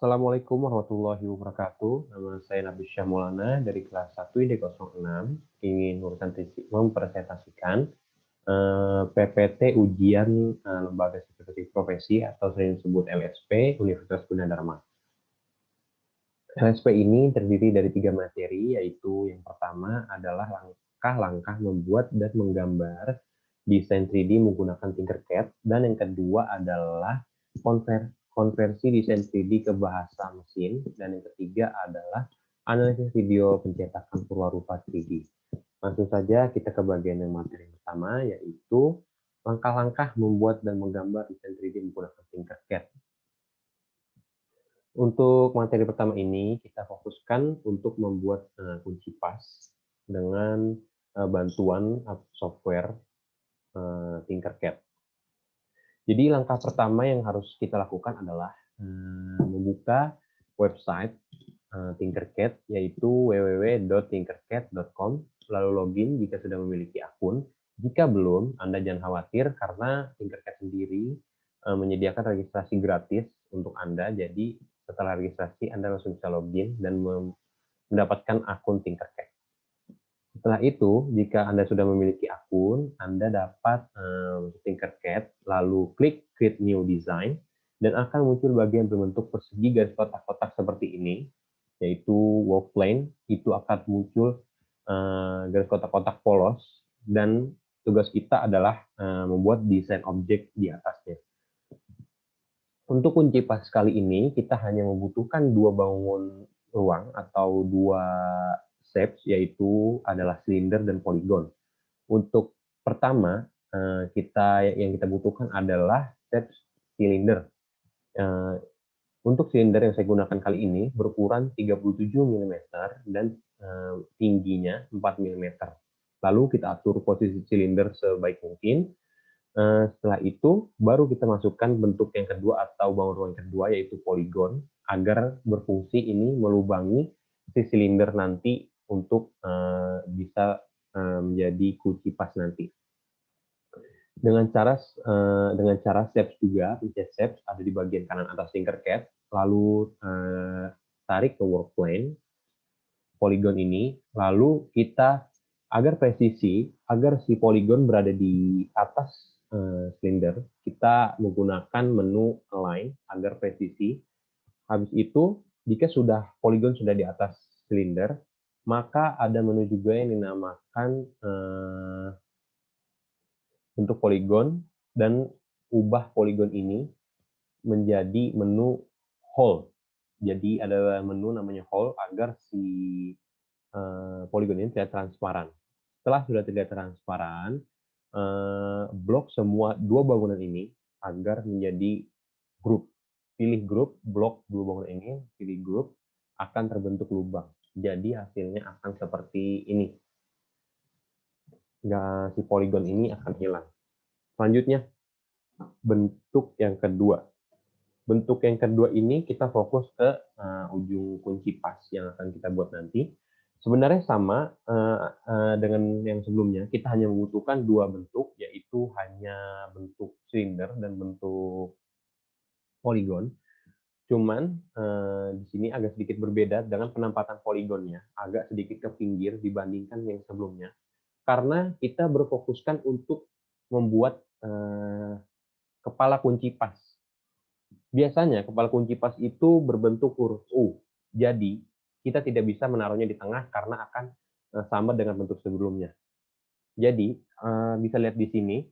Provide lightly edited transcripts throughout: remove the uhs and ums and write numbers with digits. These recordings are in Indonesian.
Assalamualaikum warahmatullahi wabarakatuh. Nama saya Nabi Syah Maulana dari kelas 1 ID06. Ingin mempresentasikan PPT ujian Lembaga Sertifikasi Profesi atau sering disebut LSP Universitas Gunadarma. LSP ini terdiri dari 3 materi, yaitu yang pertama adalah langkah-langkah membuat dan menggambar desain 3D menggunakan Tinkercad, dan yang kedua adalah konversi desain 3D ke bahasa mesin, dan yang ketiga adalah analisis video pencetakan purwarupa 3D. Langsung saja kita ke bagian yang materi pertama, yaitu langkah-langkah membuat dan menggambar desain 3D menggunakan Tinkercad. Untuk materi pertama ini, kita fokuskan untuk membuat kunci pas dengan bantuan software Tinkercad. Jadi langkah pertama yang harus kita lakukan adalah membuka website Tinkercad, yaitu www.tinkercad.com, lalu login jika sudah memiliki akun. Jika belum, Anda jangan khawatir karena Tinkercad sendiri menyediakan registrasi gratis untuk Anda, jadi setelah registrasi Anda langsung bisa login dan mendapatkan akun Tinkercad. Setelah itu, jika Anda sudah memiliki akun, Anda dapat Tinkercad, lalu klik Create New Design, dan akan muncul bagian berbentuk persegi garis kotak-kotak seperti ini, yaitu workplane. Itu akan muncul garis kotak-kotak polos, dan tugas kita adalah membuat desain objek di atasnya. Untuk kunci pas kali ini, kita hanya membutuhkan 2 bangun ruang atau 2 shapes, yaitu adalah silinder dan poligon. Untuk pertama, yang kita butuhkan adalah shape silinder. Untuk silinder yang saya gunakan kali ini berukuran 37 mm dan tingginya 4 mm. Lalu kita atur posisi silinder sebaik mungkin. Setelah itu, baru kita masukkan bentuk yang kedua atau bangun ruang kedua, yaitu poligon, agar berfungsi ini melubangi si silinder nanti untuk bisa menjadi kunci pas nanti. Dengan cara shapes juga, pencet shapes ada di bagian kanan atas Tinkercad, lalu tarik ke workplane, poligon ini, lalu kita agar presisi, agar si poligon berada di atas silinder, kita menggunakan menu align agar presisi. Habis itu, jika poligon sudah di atas silinder, maka ada menu juga yang dinamakan bentuk poligon, dan ubah poligon ini menjadi menu hole. Jadi ada menu namanya hole agar si poligon ini tidak transparan. Setelah sudah tidak transparan, blok semua 2 bangunan ini agar menjadi grup. Pilih grup, blok 2 bangunan ini, pilih grup, akan terbentuk lubang. Jadi hasilnya akan seperti ini. Si poligon ini akan hilang. Selanjutnya, bentuk yang kedua. Bentuk yang kedua ini kita fokus ke ujung kunci pas yang akan kita buat nanti. Sebenarnya sama dengan yang sebelumnya, kita hanya membutuhkan 2 bentuk, yaitu hanya bentuk silinder dan bentuk poligon. Cuman di sini agak sedikit berbeda dengan penempatan poligonnya, agak sedikit ke pinggir dibandingkan yang sebelumnya. Karena kita berfokuskan untuk membuat kepala kunci pas. Biasanya kepala kunci pas itu berbentuk huruf U. Jadi kita tidak bisa menaruhnya di tengah karena akan sama dengan bentuk sebelumnya. Jadi bisa lihat di sini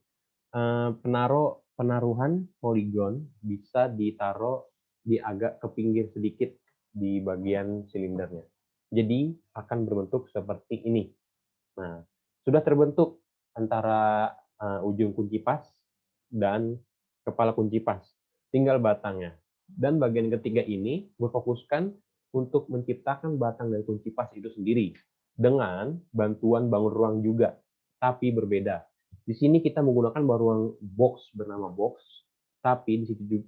penaruhan poligon bisa ditaruh di agak ke pinggir sedikit di bagian silindernya. Jadi akan berbentuk seperti ini. Nah, sudah terbentuk antara ujung kunci pas dan kepala kunci pas. Tinggal batangnya. Dan bagian ketiga ini berfokuskan untuk menciptakan batang dari kunci pas itu sendiri dengan bantuan bangun ruang juga, tapi berbeda. Di sini kita menggunakan bangun ruang box bernama box, tapi di situ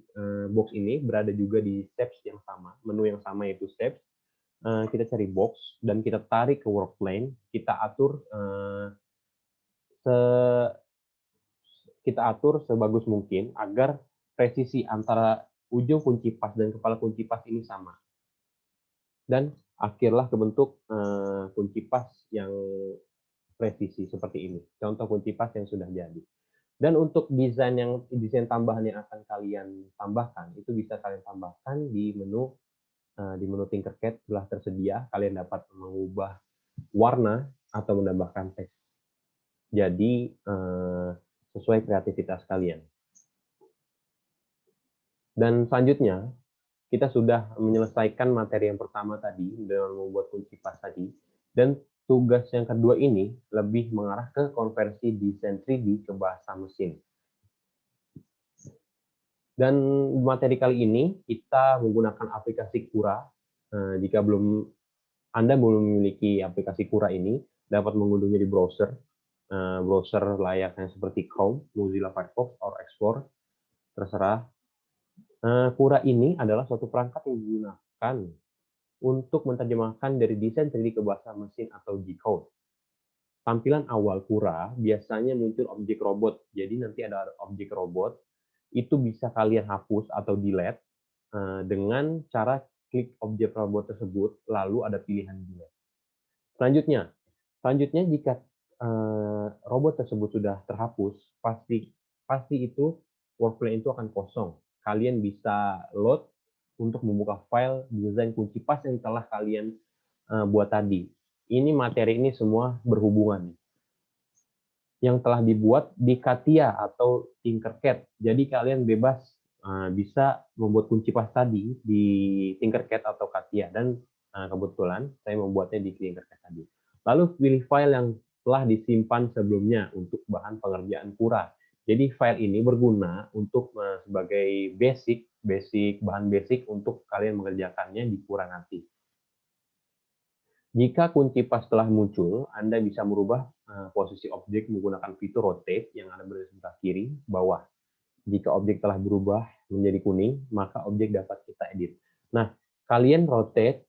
box ini berada juga di steps yang sama, menu yang sama yaitu steps. Kita cari box dan kita tarik ke workplane, kita atur sebagus mungkin agar presisi antara ujung kunci pas dan kepala kunci pas ini sama. Dan akhirlah kebentuk kunci pas yang presisi seperti ini. Contoh kunci pas yang sudah jadi. Dan untuk desain tambahan yang akan kalian tambahkan, itu bisa kalian tambahkan di menu Tinkercad telah tersedia. Kalian dapat mengubah warna atau menambahkan teks. Jadi sesuai kreativitas kalian. Dan selanjutnya, kita sudah menyelesaikan materi yang pertama tadi dengan membuat kunci pas tadi. Dan tugas yang kedua ini lebih mengarah ke konversi desain 3D ke bahasa mesin. Dan materi kali ini kita menggunakan aplikasi Cura. Jika Anda belum memiliki aplikasi Cura ini, dapat mengunduhnya di browser. Browser layaknya seperti Chrome, Mozilla Firefox, atau Explorer, terserah. Cura ini adalah suatu perangkat yang digunakan untuk menerjemahkan dari desain 3D ke bahasa mesin atau G-code. Tampilan awal Cura biasanya muncul objek robot. Jadi nanti ada objek robot, itu bisa kalian hapus atau delete dengan cara klik objek robot tersebut, lalu ada pilihan delete. Selanjutnya jika robot tersebut sudah terhapus, pasti itu workflow itu akan kosong. Kalian bisa load untuk membuka file desain kunci pas yang telah kalian buat tadi. Ini materi ini semua berhubungan. Yang telah dibuat di Katia atau Tinkercad. Jadi kalian bebas bisa membuat kunci pas tadi di Tinkercad atau Katia. Dan kebetulan saya membuatnya di Tinkercad tadi. Lalu pilih file yang telah disimpan sebelumnya untuk bahan pengerjaan Cura. Jadi file ini berguna untuk sebagai bahan basic untuk kalian mengerjakannya di Cura nanti. Jika kunci pas telah muncul, Anda bisa merubah posisi objek menggunakan fitur rotate yang ada di sebelah kiri bawah. Jika objek telah berubah menjadi kuning, maka objek dapat kita edit. Nah, kalian rotate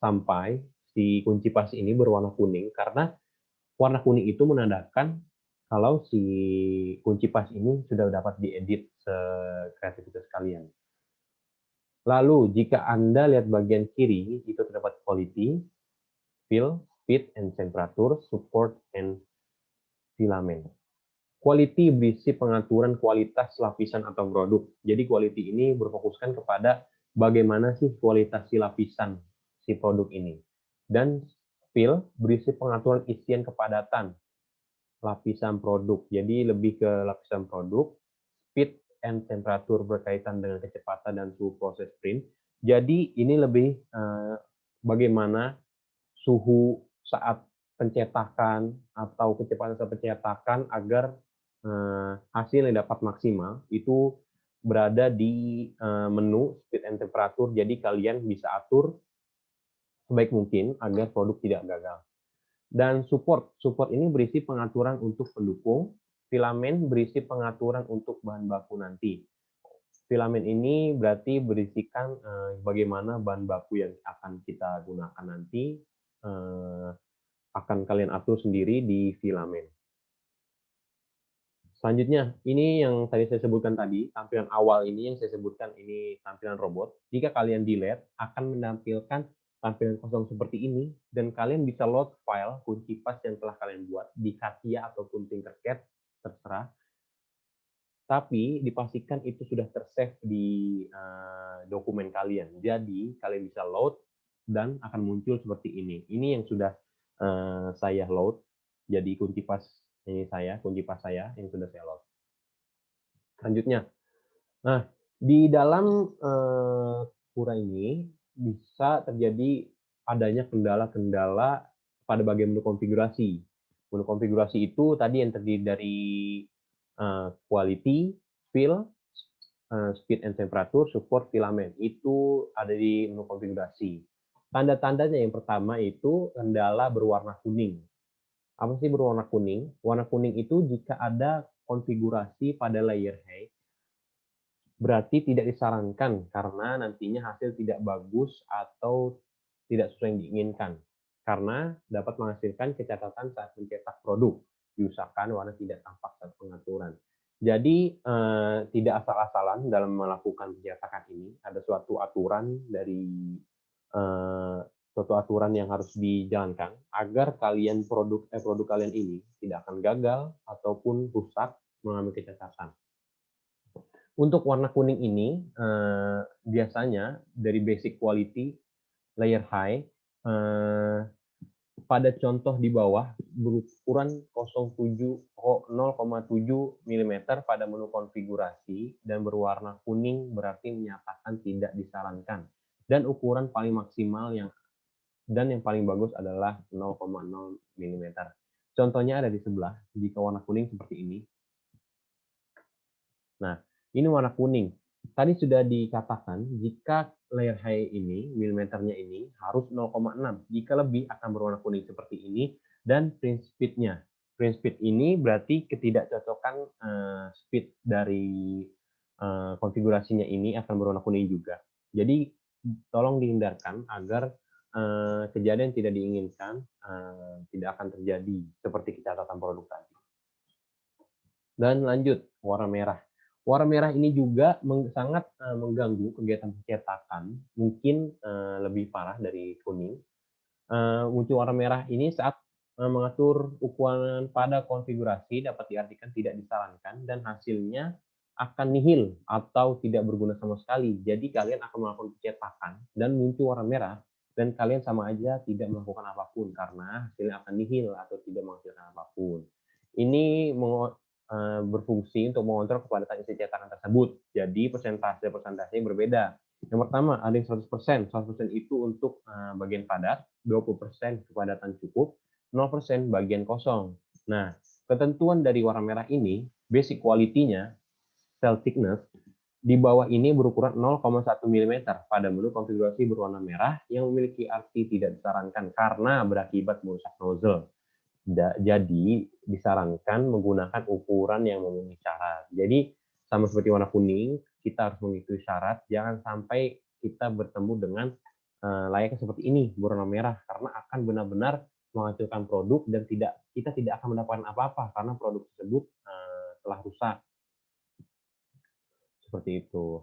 sampai si kunci pas ini berwarna kuning, karena warna kuning itu menandakan kalau si kunci pas ini sudah dapat diedit sekreativitas kalian. Lalu, jika Anda lihat bagian kiri, itu terdapat quality, fill, speed, and temperature, support, and filament. Quality berisi pengaturan kualitas lapisan atau produk. Jadi quality ini berfokuskan kepada bagaimana sih kualitas si lapisan si produk ini. Dan fill berisi pengaturan isian kepadatan lapisan produk. Jadi lebih ke lapisan produk. Speed and temperature berkaitan dengan kecepatan dan suhu proses print. Jadi ini lebih bagaimana suhu saat pencetakan atau kecepatan saat pencetakan agar hasil yang dapat maksimal itu berada di menu speed and temperature. Jadi kalian bisa atur sebaik mungkin agar produk tidak gagal. Dan support ini berisi pengaturan untuk pendukung. Filamen berisi pengaturan untuk bahan baku nanti. Filamen ini berarti berisikan bagaimana bahan baku yang akan kita gunakan nanti akan kalian atur sendiri di filamen. Selanjutnya, ini yang tadi saya sebutkan tadi, tampilan awal ini yang saya sebutkan ini tampilan robot. Jika kalian delete, akan menampilkan tampilan kosong seperti ini, dan kalian bisa load file kunci pas yang telah kalian buat di Katia ataupun Tinkercad, terserah. Tapi dipastikan itu sudah tersave di dokumen kalian. Jadi kalian bisa load dan akan muncul seperti ini. Ini yang sudah saya load. Jadi kunci pas saya yang sudah saya load. Selanjutnya, nah di dalam Cura ini bisa terjadi adanya kendala-kendala pada bagian menu konfigurasi. Menu konfigurasi itu tadi yang terdiri dari quality, fill, speed and temperature, support, filament. Itu ada di menu konfigurasi. Tanda-tandanya yang pertama itu kendala berwarna kuning. Apa sih berwarna kuning? Warna kuning itu jika ada konfigurasi pada layer height, berarti tidak disarankan karena nantinya hasil tidak bagus atau tidak sesuai yang diinginkan. Karena dapat menghasilkan kecacatan saat mencetak produk. Diusahakan warna tidak tampak saat pengaturan. Jadi tidak asal-asalan dalam melakukan pencetakan ini, ada suatu aturan dari suatu aturan yang harus dijalankan agar produk kalian ini tidak akan gagal ataupun rusak mengalami kecacatan. Untuk warna kuning ini biasanya dari basic quality layer high pada contoh di bawah berukuran 0,7 mm pada menu konfigurasi dan berwarna kuning berarti menyatakan tidak disarankan. Dan ukuran paling maksimal yang paling bagus adalah 0,0 mm. Contohnya ada di sebelah, jika warna kuning seperti ini. Nah, ini warna kuning. Tadi sudah dikatakan jika layer high ini, milimeternya ini harus 0,6. Jika lebih akan berwarna kuning seperti ini. Dan print speed-nya. Print speed ini berarti ketidakcocokan speed dari konfigurasinya ini akan berwarna kuning juga. Jadi tolong dihindarkan agar kejadian tidak diinginkan tidak akan terjadi seperti catatan produk tadi. Dan lanjut, warna merah. Warna merah ini juga sangat mengganggu kegiatan pencetakan, mungkin lebih parah dari kuning. Muncul warna merah ini saat mengatur ukuran pada konfigurasi dapat diartikan tidak disarankan dan hasilnya akan nihil atau tidak berguna sama sekali. Jadi kalian akan melakukan pencetakan dan muncul warna merah dan kalian sama aja tidak melakukan apapun karena hasilnya akan nihil atau tidak menghasilkan apapun. Ini berfungsi untuk mengontrol kepadatan isi cetakan tersebut. Jadi persentase berbeda. Yang pertama ada yang 100%. 100% itu untuk bagian padat, 20% kepadatan cukup, 0% bagian kosong. Nah, ketentuan dari warna merah ini, basic quality-nya, cell thickness, di bawah ini berukuran 0,1 mm pada menu konfigurasi berwarna merah yang memiliki arti tidak disarankan karena berakibat merusak nozzle. Jadi disarankan menggunakan ukuran yang memenuhi syarat. Jadi sama seperti warna kuning, kita harus mengikuti syarat. Jangan sampai kita bertemu dengan layaknya seperti ini berwarna merah karena akan benar-benar menghasilkan produk dan kita tidak akan mendapatkan apa-apa karena produk tersebut telah rusak. Seperti itu.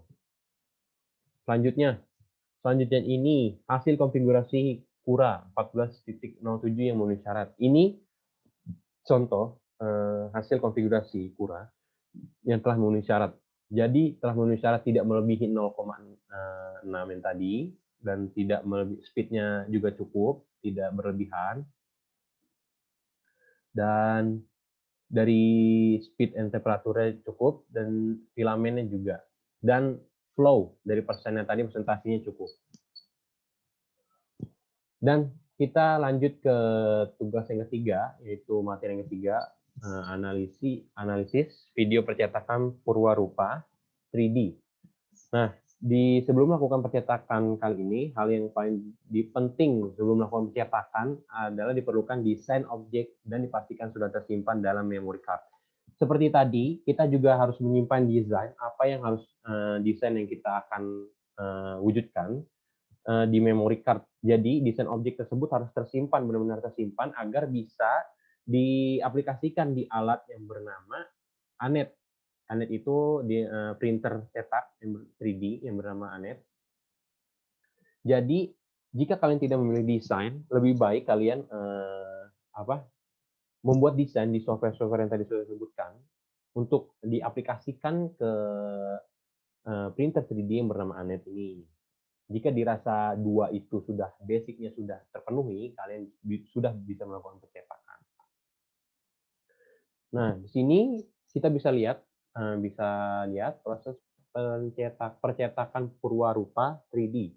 Selanjutnya ini hasil konfigurasi Cura 14.07 yang memenuhi syarat. Ini contoh hasil konfigurasi Cura yang telah memenuhi syarat. Jadi telah memenuhi syarat tidak melebihi 0,6 yang tadi dan tidak melebihi speednya juga cukup, tidak berlebihan. Dan dari speed and temperaturnya cukup dan filamennya juga. Dan flow dari persennya tadi presentasinya cukup. Dan kita lanjut ke tugas yang ketiga, yaitu materi yang ketiga, analisis video percetakan purwarupa 3D. Nah, sebelum melakukan percetakan kali ini, hal yang paling penting sebelum melakukan percetakan adalah diperlukan desain objek dan dipastikan sudah tersimpan dalam memory card. Seperti tadi, kita juga harus menyimpan desain apa yang harus desain yang kita akan wujudkan di memory card. Jadi desain objek tersebut harus tersimpan, benar-benar tersimpan agar bisa diaplikasikan di alat yang bernama Anet. Anet itu di printer cetak 3D yang bernama Anet. Jadi jika kalian tidak memiliki desain, lebih baik kalian membuat desain di software-software yang tadi sudah disebutkan untuk diaplikasikan ke printer 3D yang bernama Anet ini. Jika dirasa dua itu sudah basicnya sudah terpenuhi, kalian sudah bisa melakukan percetakan. Nah, di sini kita bisa lihat proses percetakan purwarupa 3D.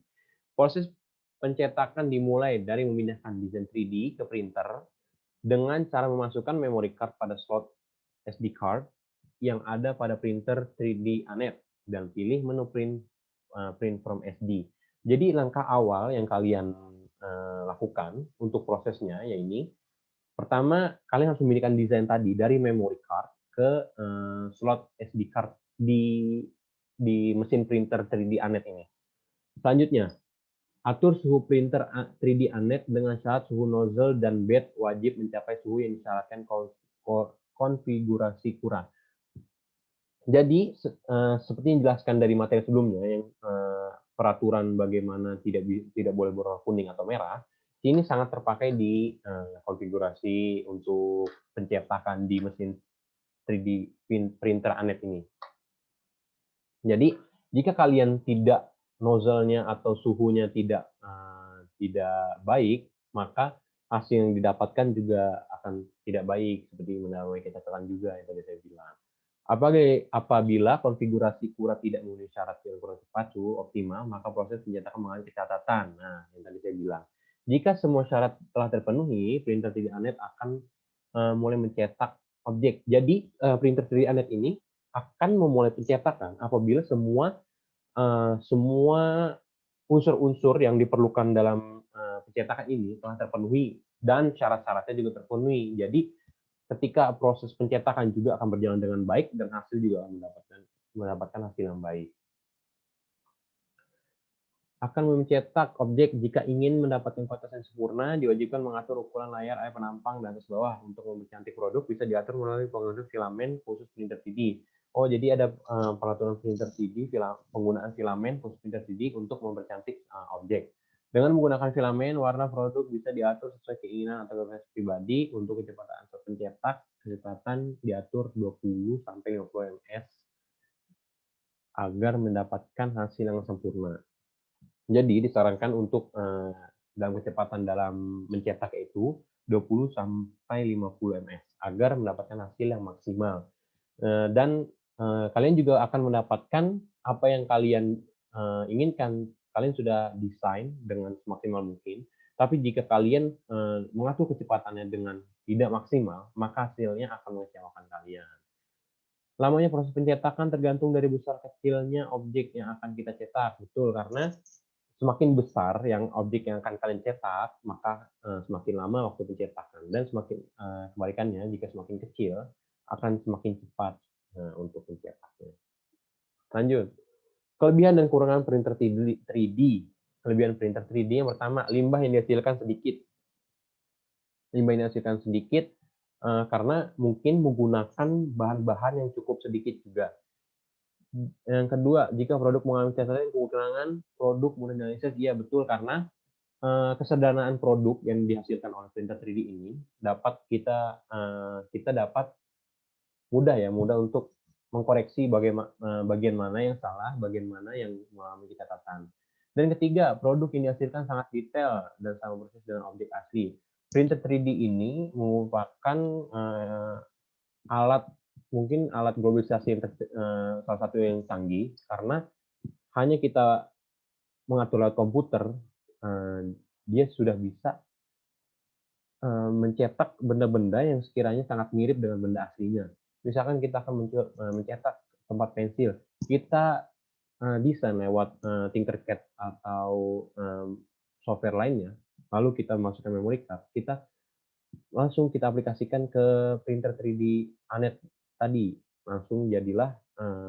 Proses pencetakan dimulai dari memindahkan desain 3D ke printer dengan cara memasukkan memory card pada slot SD card yang ada pada printer 3D Anet dan pilih menu print from SD. Jadi langkah awal yang kalian lakukan untuk prosesnya yaitu pertama kalian harus memindahkan desain tadi dari memory card ke slot SD card di mesin printer 3D Anet ini. Selanjutnya, atur suhu printer 3D Anet dengan syarat suhu nozzle dan bed wajib mencapai suhu yang disyaratkan konfigurasi Cura. Jadi seperti yang dijelaskan dari materi sebelumnya yang peraturan bagaimana tidak boleh berwarna kuning atau merah, ini sangat terpakai di konfigurasi untuk pencetakan di mesin 3D printer Anet ini. Jadi jika kalian tidak nozzle-nya atau suhunya tidak baik, maka hasil yang didapatkan juga akan tidak baik seperti mendapatkan catatan juga yang tadi saya bilang. Apabila konfigurasi kurat tidak memenuhi syarat yang kurang terpacu optimal, maka proses pencetakan mengalami kecacatan. Nah, yang tadi saya bilang. Jika semua syarat telah terpenuhi, printer 3D Anet akan mulai mencetak objek. Jadi printer 3D Anet ini akan memulai pencetakan apabila semua unsur-unsur yang diperlukan dalam pencetakan ini telah terpenuhi dan syarat-syaratnya juga terpenuhi. Jadi ketika proses pencetakan juga akan berjalan dengan baik dan hasil juga akan mendapatkan hasil yang baik. Akan mencetak objek jika ingin mendapatkan kualitas yang sempurna, diwajibkan mengatur ukuran layar area penampang dan atas bawah. Untuk mempercantik produk bisa diatur melalui penggunaan filamen khusus printer 3D. Oh, jadi ada peraturan printer 3D, penggunaan filamen khusus printer 3D untuk mempercantik objek. Dengan menggunakan filamen, warna produk bisa diatur sesuai keinginan atau preferensi pribadi. Untuk kecepatan pencetak, kecepatan diatur 20 sampai 50 ms agar mendapatkan hasil yang sempurna. Jadi disarankan untuk dalam kecepatan dalam mencetak itu 20 sampai 50 ms agar mendapatkan hasil yang maksimal. Dan kalian juga akan mendapatkan apa yang kalian inginkan. Kalian sudah desain dengan semaksimal mungkin, tapi jika kalian mengatur kecepatannya dengan tidak maksimal, maka hasilnya akan mengecewakan kalian. Lamanya proses pencetakan tergantung dari besar kecilnya objek yang akan kita cetak. Betul, karena semakin besar yang objek yang akan kalian cetak, maka semakin lama waktu pencetakan. Dan semakin kebalikannya, jika semakin kecil, akan semakin cepat untuk pencetaknya. Lanjut. Kelebihan dan kekurangan printer 3D. Kelebihan printer 3D yang pertama, limbah yang dihasilkan sedikit. Limbah yang dihasilkan sedikit karena mungkin menggunakan bahan-bahan yang cukup sedikit juga. Yang kedua, jika produk mengalami catatan kekurangan, produk mudah dianalisis. Iya, betul, karena kesederhanaan produk yang dihasilkan oleh printer 3D ini dapat kita dapat mudah untuk mengkoreksi bagian mana yang salah, bagian mana yang mengalami catatan. Dan ketiga, produk yang dihasilkan sangat detail dan sama persis dengan objek asli. Printer 3D ini merupakan alat globalisasi salah satu yang canggih karena hanya kita mengatur lewat komputer, dia sudah bisa mencetak benda-benda yang sekiranya sangat mirip dengan benda aslinya. Misalkan kita akan mencetak tempat pensil, kita desain lewat Tinkercad atau software lainnya, lalu kita masukkan memory card, kita langsung kita aplikasikan ke printer 3D Anet tadi, langsung jadilah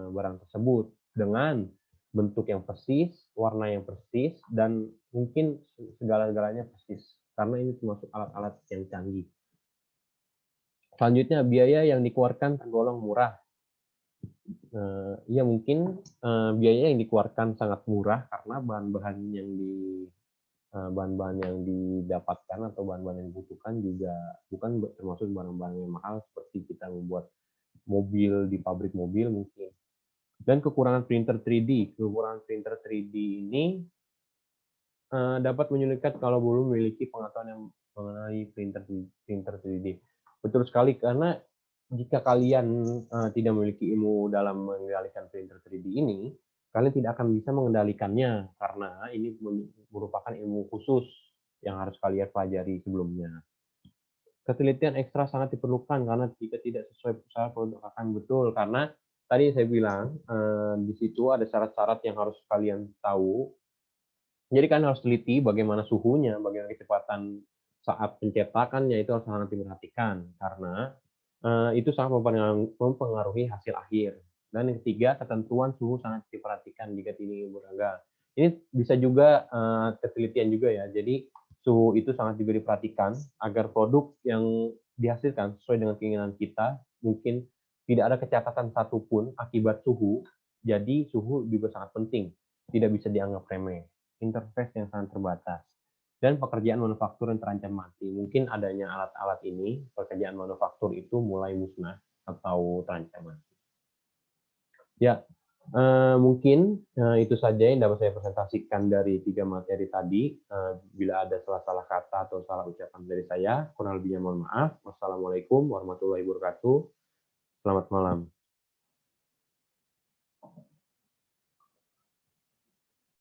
barang tersebut dengan bentuk yang persis, warna yang persis, dan mungkin segala-galanya persis. Karena ini termasuk alat-alat yang canggih. Selanjutnya, biaya yang dikeluarkan tergolong murah. Ya mungkin biaya yang dikeluarkan sangat murah karena bahan-bahan yang didapatkan atau bahan-bahan yang dibutuhkan juga bukan termasuk barang-barang yang mahal seperti kita membuat mobil di pabrik mobil mungkin. Dan kekurangan printer 3D. Kekurangan printer 3D ini dapat menyulitkan kalau belum memiliki pengetahuan yang mengenai printer 3D. Betul sekali, karena jika kalian tidak memiliki ilmu dalam mengendalikan printer 3D ini, kalian tidak akan bisa mengendalikannya karena ini merupakan ilmu khusus yang harus kalian pelajari sebelumnya. Ketelitian ekstra sangat diperlukan karena jika tidak sesuai syarat produk akan betul, karena tadi saya bilang di situ ada syarat-syarat yang harus kalian tahu. Jadi kan harus teliti bagaimana suhunya, bagaimana kecepatan saat pencetakannya, itu harus sangat diperhatikan karena itu sangat mempengaruhi hasil akhir. Dan yang ketiga, ketentuan suhu sangat diperhatikan jika ini beragam. Ini bisa juga ketelitian juga ya. Jadi suhu itu sangat juga diperhatikan agar produk yang dihasilkan sesuai dengan keinginan kita, mungkin Tidak ada kecatatan satupun akibat suhu, jadi suhu juga sangat penting, tidak bisa dianggap remeh. Interface yang sangat terbatas. Dan pekerjaan manufaktur yang terancam mati. Mungkin adanya alat-alat ini, pekerjaan manufaktur itu mulai musnah atau terancam mati. Ya, mungkin itu saja yang dapat saya presentasikan dari 3 materi tadi. Bila ada salah-salah kata atau salah ucapan dari saya, kurang lebihnya mohon maaf. Wassalamualaikum warahmatullahi wabarakatuh. Selamat malam.